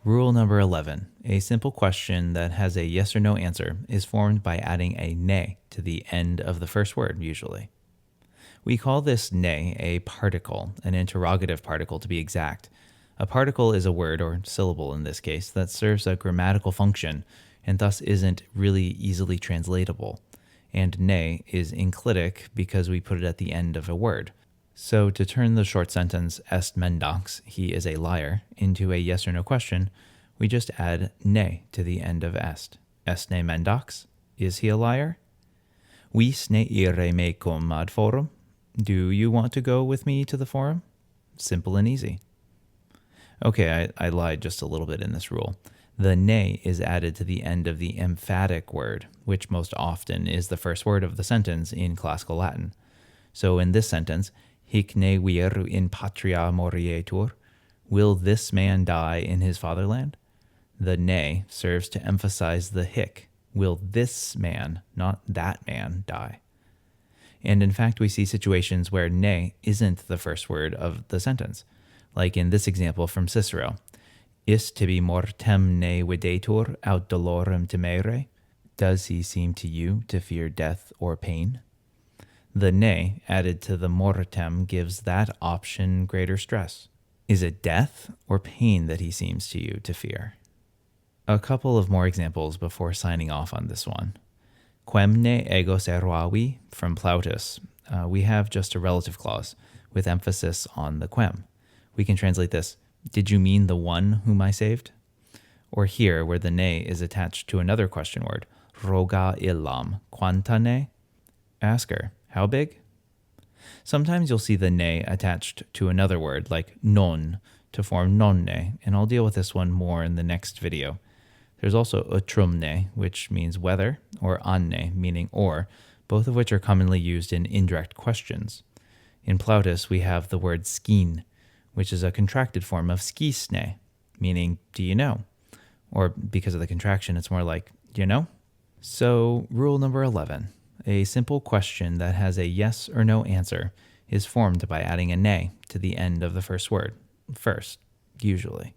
Rule number 11. A simple question that has a yes or no answer is formed by adding a ne to the end of the first word, usually. We call this ne a particle, an interrogative particle to be exact. A particle is a word, or syllable in this case, that serves a grammatical function and thus isn't really easily translatable. And ne is enclitic because we put it at the end of a word. So to turn the short sentence est mendax, he is a liar, into a yes or no question, we just add ne to the end of est. Est ne mendax? Is he a liar? Vis ne ire mecum ad forum? Do you want to go with me to the forum? Simple and easy. Okay, I lied just a little bit in this rule. The ne is added to the end of the emphatic word, which most often is the first word of the sentence in classical Latin. So in this sentence, hic ne vir in patria morietur, will this man die in his fatherland? The ne serves to emphasize the hic, will this man, not that man, die? And in fact, we see situations where ne isn't the first word of the sentence, like in this example from Cicero. Is tibi mortem ne videtur aut dolorem timere? Does he seem to you to fear death or pain? The ne added to the mortem gives that option greater stress. Is it death or pain that he seems to you to fear? A couple of more examples before signing off on this one. Quem ne egos eruavi from Plautus. We have just a relative clause with emphasis on the quem. We can translate this, did you mean the one whom I saved? Or here, where the ne is attached to another question word, roga illam, quanta ne? Ask her, how big? Sometimes you'll see the ne attached to another word, like non, to form nonne, and I'll deal with this one more in the next video. There's also utrumne, which means whether, or anne, meaning or, both of which are commonly used in indirect questions. In Plautus, we have the word skin, which is a contracted form of skisne, meaning do you know? Or because of the contraction, it's more like, you know? So, rule number 11. A simple question that has a yes or no answer is formed by adding a ne to the end of the first word, first, usually.